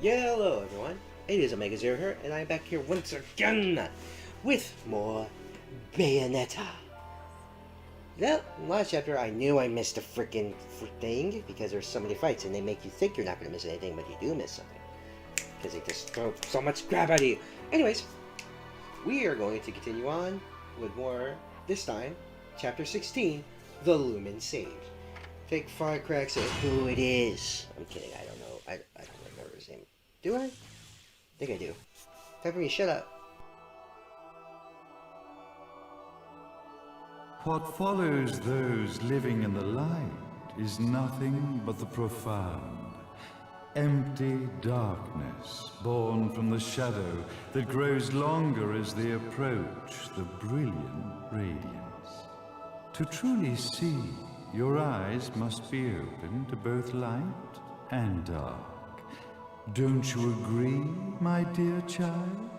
Hello everyone, it is Omega Zero here, and I'm back here once again with more Bayonetta. Now, last chapter I knew I missed a freaking thing because there's so many fights and they make you think you're not going to miss anything, but you do miss something. Because they just throw so much crap at you. Anyways, we are going to continue on with more, this time, chapter 16, the Lumen Sage. Take 5 cracks at who it is. I'm kidding, I don't know. I don't remember his name. Do I? I think I do. Pepper me, shut up. What follows those living in the light is nothing but the profound, empty darkness born from the shadow that grows longer as they approach the brilliant radiance. To truly see, your eyes must be open to both light and dark. Don't you agree, my dear child?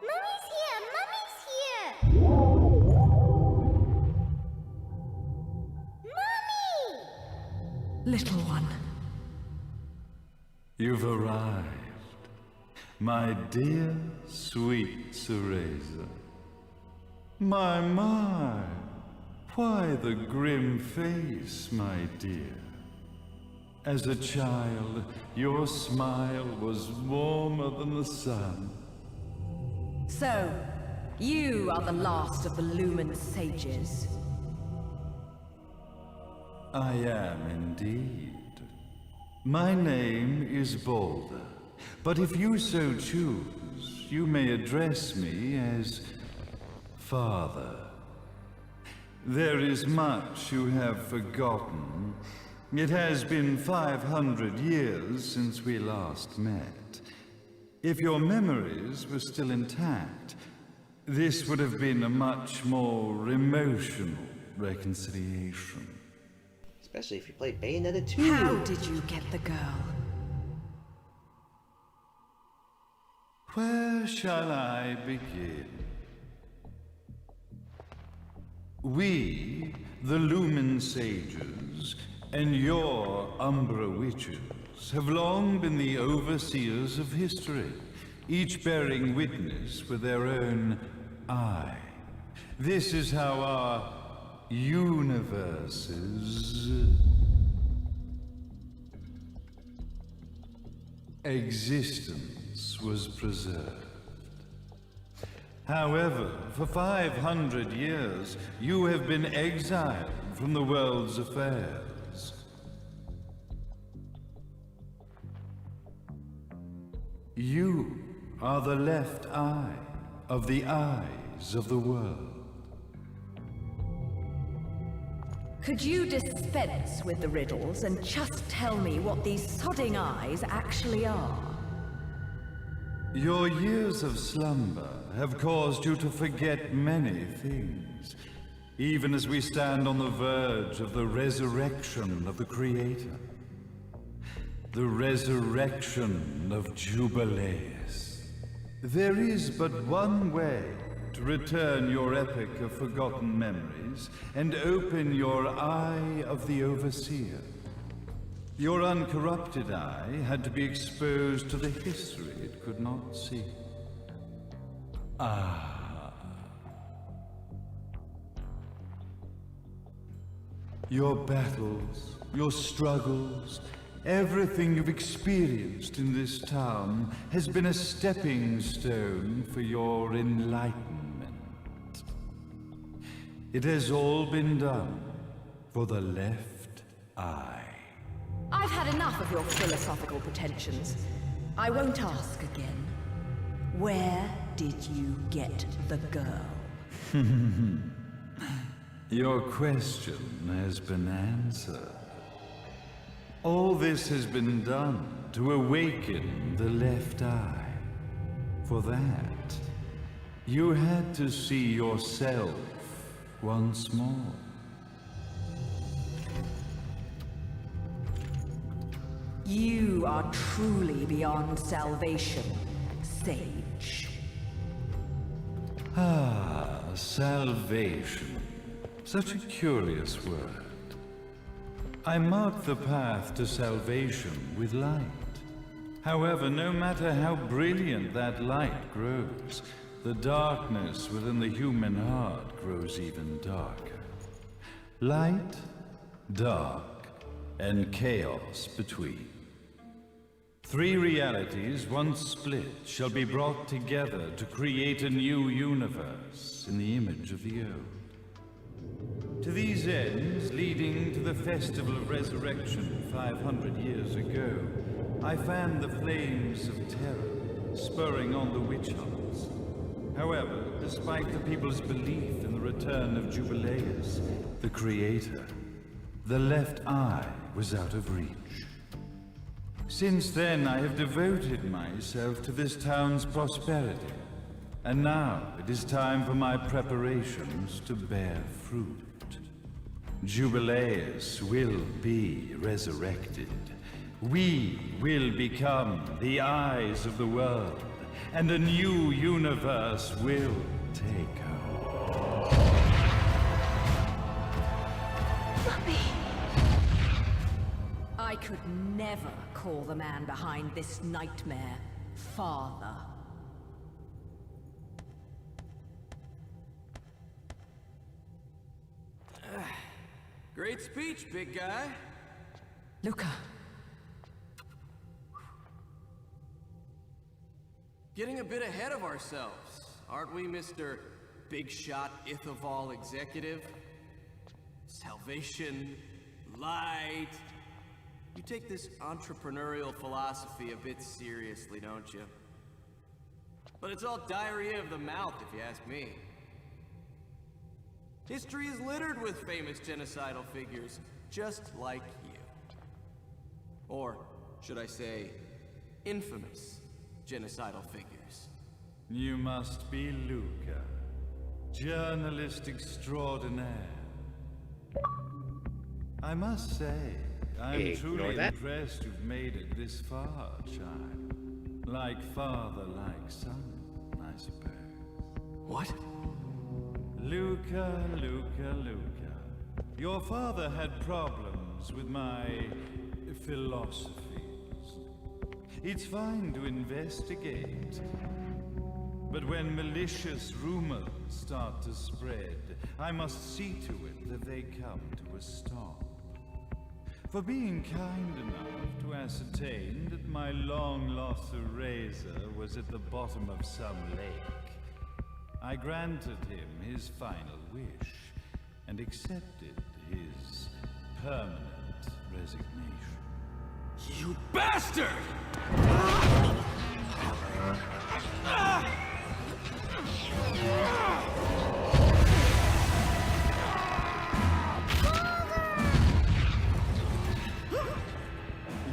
Mummy's here! Mummy's here! Mummy! Little one. You've arrived, my dear, sweet Cereza. My, why the grim face, my dear? As a child, your smile was warmer than the sun. So, you are the last of the Lumen Sages. I am indeed. My name is Balder, but if you so choose, you may address me as Father. There is much you have forgotten. It has been 500 years since we last met. If your memories were still intact, this would have been a much more emotional reconciliation. Especially if you played Bayonetta 2. How did you get the girl? Where shall I begin? We, the Lumen Sages, and your Umbra Witches, have long been the overseers of history, each bearing witness with their own eye. This is how our universe's existence was preserved. However, for 500 years, you have been exiled from the world's affairs. You are the left eye of the eyes of the world. Could you dispense with the riddles and just tell me what these sodding eyes actually are? Your years of slumber have caused you to forget many things, even as we stand on the verge of the resurrection of the Creator. The resurrection of Jubileus. There is but one way to return your epic of forgotten memories and open your eye of the Overseer. Your uncorrupted eye had to be exposed to the history it could not see. Ah. Your battles, your struggles, everything you've experienced in this town has been a stepping stone for your enlightenment. It has all been done for the left eye. I've had enough of your philosophical pretensions. I won't ask again. Where did you get the girl? Your question has been answered. All this has been done to awaken the left eye. For that, you had to see yourself once more. You are truly beyond salvation, Sage. Ah, salvation. Such a curious word. I mark the path to salvation with light. However, no matter how brilliant that light grows, the darkness within the human heart grows even darker. Light, dark, and chaos between. 3 realities, once split, shall be brought together to create a new universe in the image of the old. To these ends, leading to the Festival of Resurrection 500 years ago, I fanned the flames of terror, spurring on the witch hunts. However, despite the people's belief in the return of Jubileus, the Creator, the left eye was out of reach. Since then, I have devoted myself to this town's prosperity, and now it is time for my preparations to bear fruit. Jubileus will be resurrected. We will become the eyes of the world, and a new universe will take hold. I could never call the man behind this nightmare father. Great speech, big guy. Luca. Getting a bit ahead of ourselves, aren't we, Mr. Big Shot Ithaval Executive? Salvation, light. You take this entrepreneurial philosophy a bit seriously, don't you? But it's all diarrhea of the mouth, if you ask me. History is littered with famous genocidal figures, just like you. Or, should I say, infamous genocidal figures. You must be Luca, journalist extraordinaire. I must say, I'm truly impressed you've made it this far, child. Like father, like son, I suppose. What? Luca, Luca, Luca. Your father had problems with my philosophies. It's fine to investigate, but when malicious rumors start to spread, I must see to it that they come to a stop. For being kind enough to ascertain that my long-lost eraser was at the bottom of some lake, I granted him his final wish and accepted his permanent resignation. You bastard!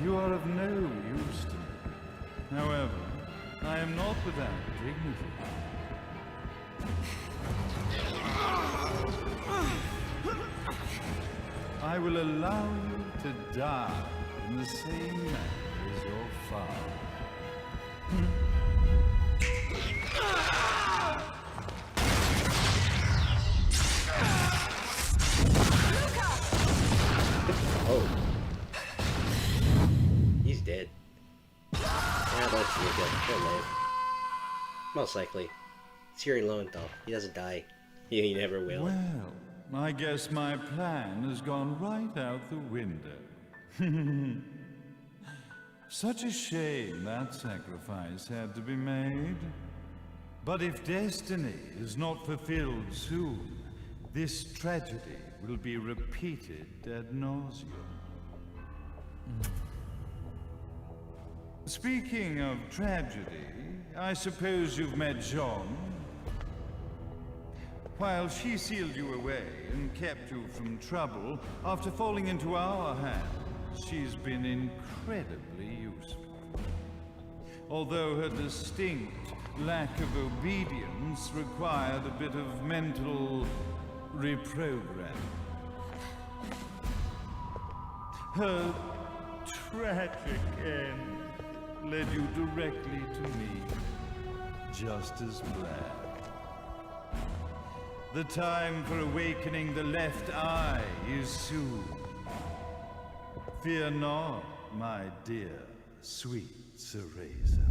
You are of no use to me. However, I am not without dignity. I will allow you to die in the same manner as your father. Oh. He's dead. Yeah, that's Luca. He'll live. Most likely. It's Yuri Lowenthal. He doesn't die. He never will. Well, I guess my plan has gone right out the window. Such a shame that sacrifice had to be made. But if destiny is not fulfilled soon, this tragedy will be repeated ad nauseum. Speaking of tragedy, I suppose you've met Jean. While she sealed you away and kept you from trouble, after falling into our hands, she's been incredibly useful. Although her distinct lack of obedience required a bit of mental reprogramming. Her tragic end led you directly to me, just as planned. The time for awakening the left eye is soon. Fear not, my dear, sweet Cereza.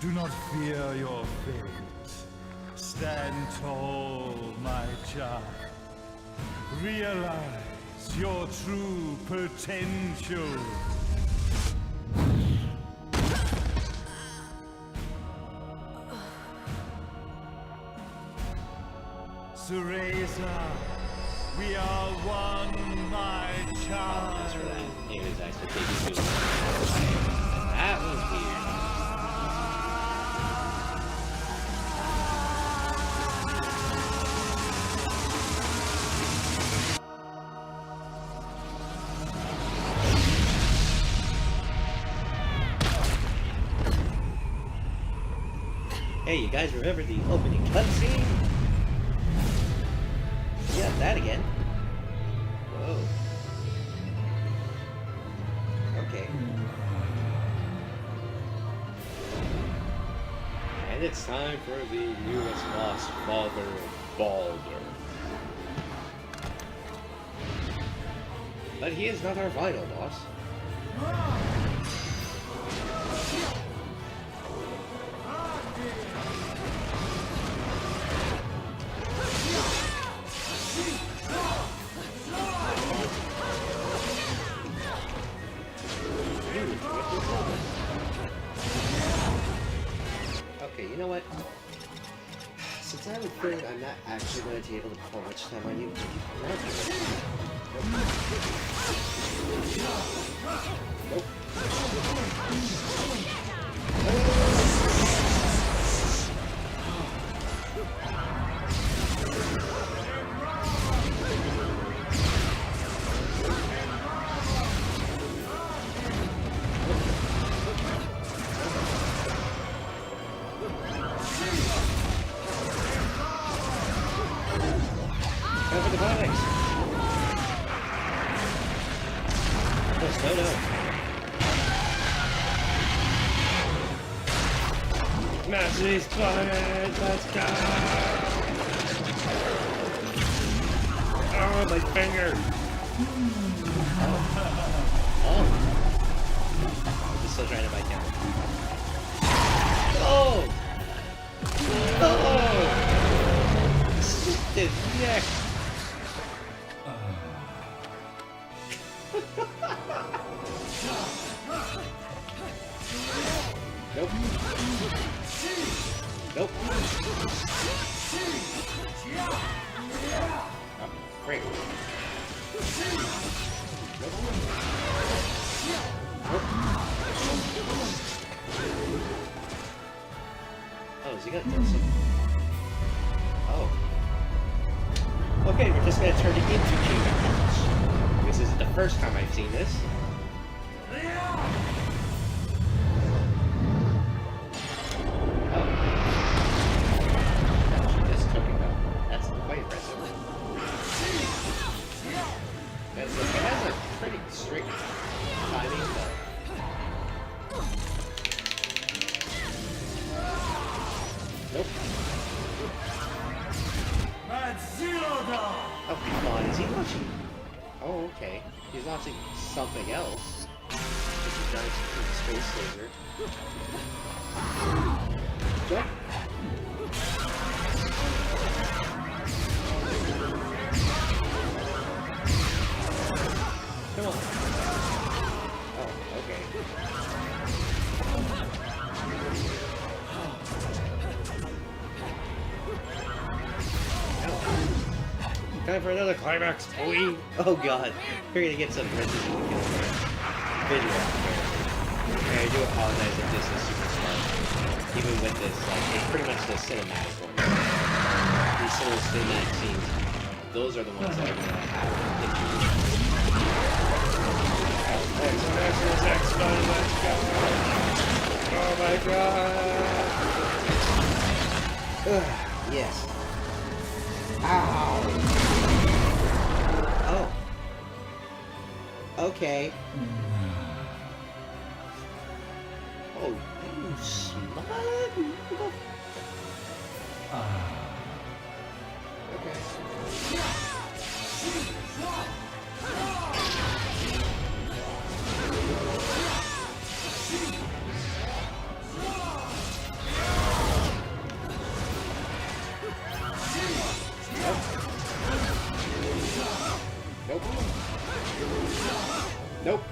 Do not fear your fate. Stand tall, my child. Realize your true potential. Cereza, we are one, my child. Apologize for that. It was actually taking too long. That was weird. Hey, you guys remember the opening cutscene? Yeah, that again. Whoa. Okay. And it's time for the newest boss, Father Baldur. But he is not our final boss. Okay, you know what? Since I have a feeling I'm not actually going to be able to pull much time on you, nope. Go for the comics. Oh, slow down. Smash these buttons, let's go! Oh, my finger! Oh. I'm still trying to bite down. Oh! Oh! Stupid neck! Nope. Nope. Oh, great. Nope. Nope. Oh, is he gonna kill some? Oh. Okay, we're just gonna turn it into Kingdom Hearts. This isn't the first time I've seen this. Oh, come on, is he launching? Oh, okay. He's launching something else. It's a giant space laser. Jump! Come on. Oh, okay. Time for another climax, boy! Oh god, we're gonna get some Resident Evil video. Okay, I do apologize if this is super smart. Even with this, like, it's pretty much the cinematic one. These little cinematic scenes, those are the ones that are gonna have X-Men, let's go! Oh my god! Ugh, yes. Ow! Oh. Okay. smug. Okay. Nope. Nope.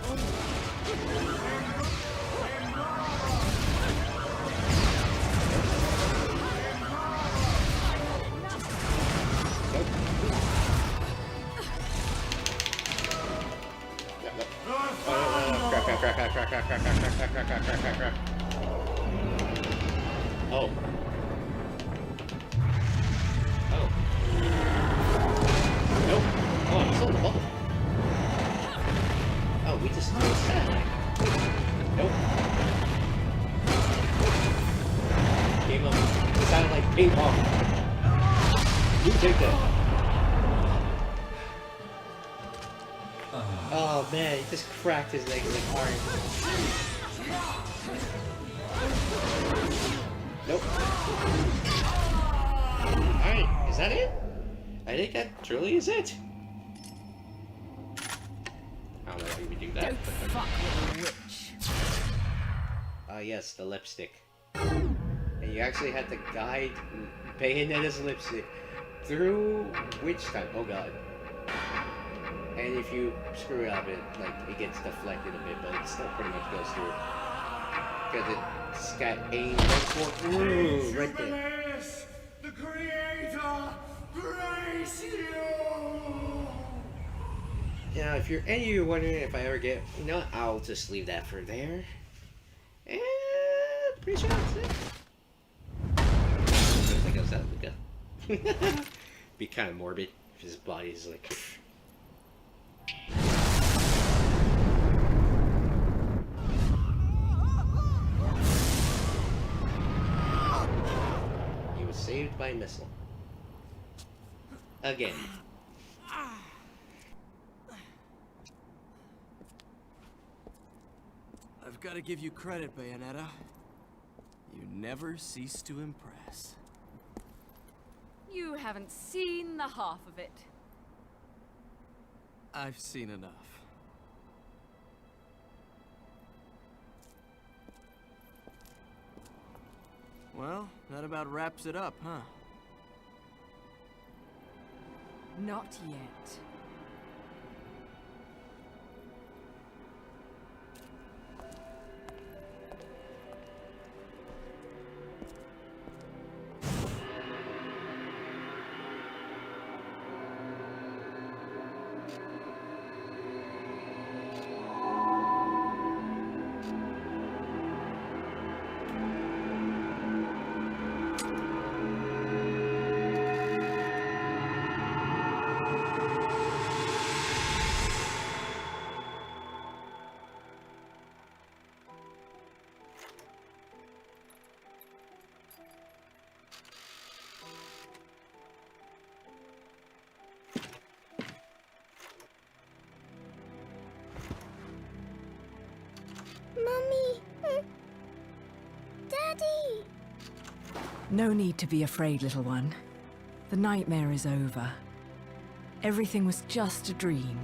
Crap. Oh. Oh. Nope. Oh, I'm still in the bubble. Oh, we just missed that. Nope. Game up. It sounded like ping pong. You take that. Oh man, he just cracked his leg like orange. Nope. Alright, is that it? I think that truly is it. I don't know why we do that. Don't fuck with a witch. Yes, the lipstick. And you actually had to guide Bayonetta's lipstick through witch time. Oh god. And if you screw it up, it gets deflected a bit, but it still pretty much goes through. Because it's got aimed right there. The Creator, grace you! Now, if you're any of you wondering if I ever get, you know what, I'll just leave that for there. And pretty sure that's it. Looks like I was out of the gun. Be kind of morbid if his body is like. He was saved by a missile. Again. I've got to give you credit, Bayonetta. You never cease to impress. You haven't seen the half of it. I've seen enough. Well, that about wraps it up, huh? Not yet. Mummy! Daddy! No need to be afraid, little one. The nightmare is over. Everything was just a dream.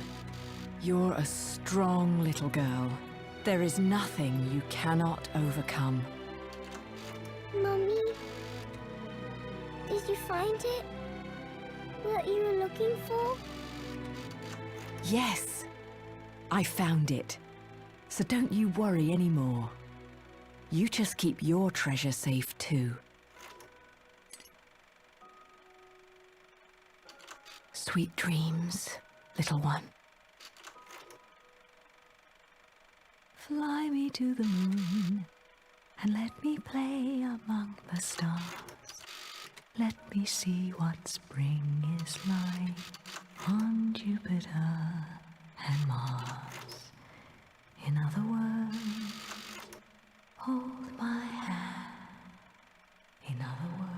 You're a strong little girl. There is nothing you cannot overcome. Mummy? Did you find it? What you were looking for? Yes, I found it. So don't you worry anymore. You just keep your treasure safe too. Sweet dreams, little one. Fly me to the moon and let me play among the stars. Let me see what spring is like on Jupiter and Mars. In other words, hold my hand. In other words.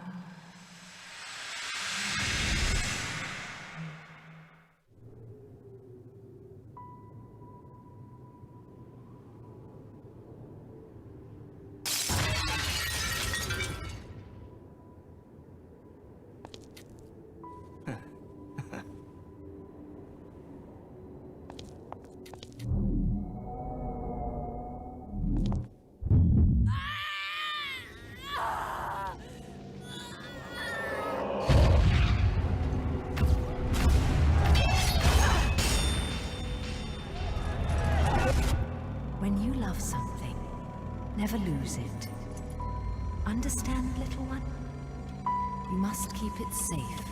When you love something, never lose it. Understand, little one? You must keep it safe,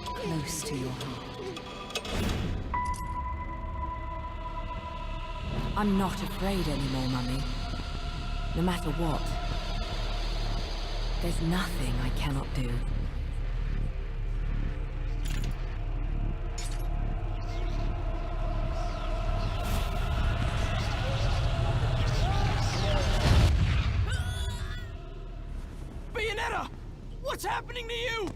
close to your heart. I'm not afraid anymore, Mummy. No matter what. There's nothing I cannot do. Bayonetta! What's happening to you?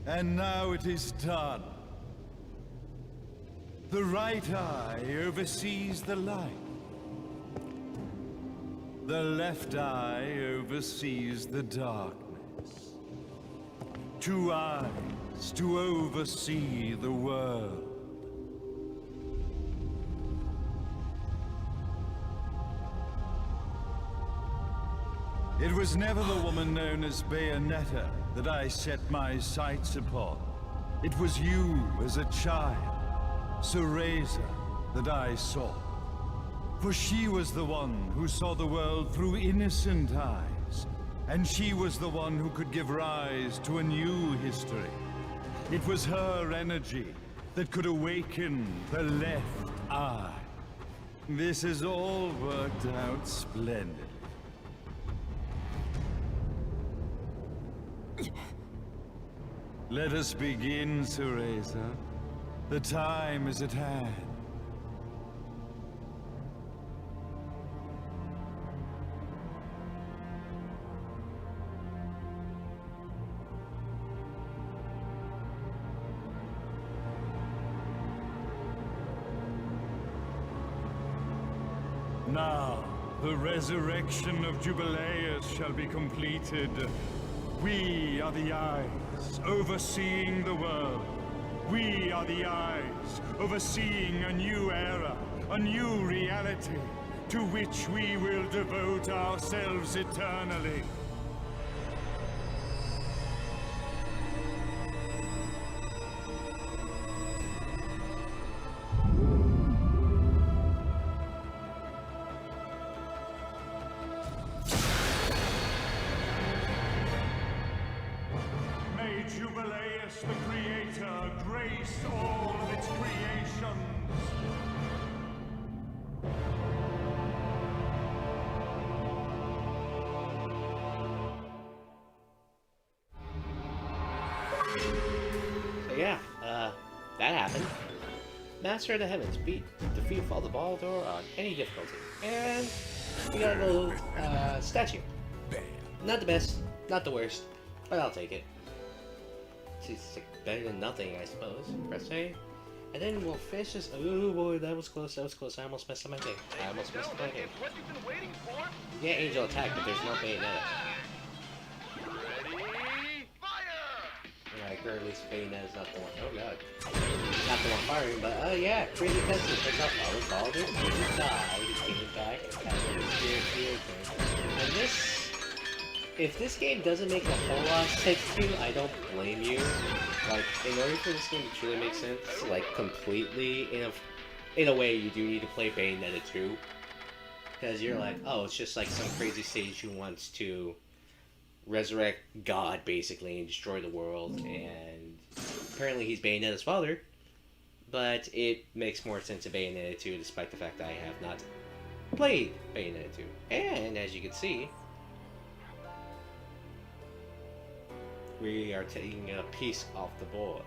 And now it is done. The right eye oversees the light. The left eye oversees the darkness. 2 eyes to oversee the world. It was never the woman known as Bayonetta that I set my sights upon. It was you as a child, Cereza, that I sought. For she was the one who saw the world through innocent eyes, and she was the one who could give rise to a new history. It was her energy that could awaken the left eye. This has all worked out splendidly. Let us begin, Cereza. The time is at hand. Now, the resurrection of Jubileus shall be completed. We are the eyes, overseeing the world. We are the eyes, overseeing a new era, a new reality, to which we will devote ourselves eternally. Jubileus, the Creator, grace all of its creations. So yeah, that happened. Master of the Heavens defeat Fall the Baldur on any difficulty. And we got a little statue. Not the best, not the worst, but I'll take it. It's better than nothing, I suppose. Press A. And then we'll finish this. Oh boy, that was close, that was close. I almost messed up my thing. I almost messed up my game. Yeah, Angel attack, but there's no Bayonetta. Ready, fire! Right, or at least Bayonetta's not the one. Oh god. Not the one firing, but yeah, crazy defensive. Check out Baldur. He died. He came back. And this. If this game doesn't make a whole lot of sense to you, I don't blame you. Like, in order for this game to truly make sense, like, completely, in a way, you do need to play Bayonetta 2. Because you're like, oh, it's just like some crazy sage who wants to resurrect God, basically, and destroy the world, and apparently he's Bayonetta's father. But it makes more sense in Bayonetta 2, despite the fact that I have not played Bayonetta 2. And, as you can see, we are taking a piece off the board.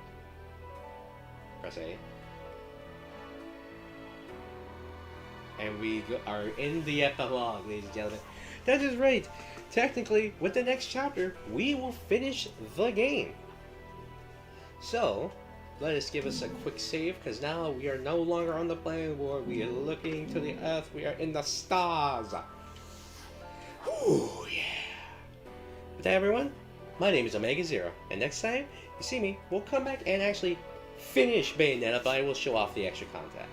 Press A. And we are in the epilogue, ladies and gentlemen. That is right. Technically, with the next chapter, we will finish the game. So, let us give us a quick save, because now we are no longer on the planet board. We are looking to the Earth. We are in the stars. Ooh, yeah. With that, everyone, my name is Omega Zero, and next time you see me, we'll come back and actually finish Bayonetta, but I will show off the extra content.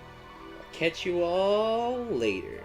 I'll catch you all later.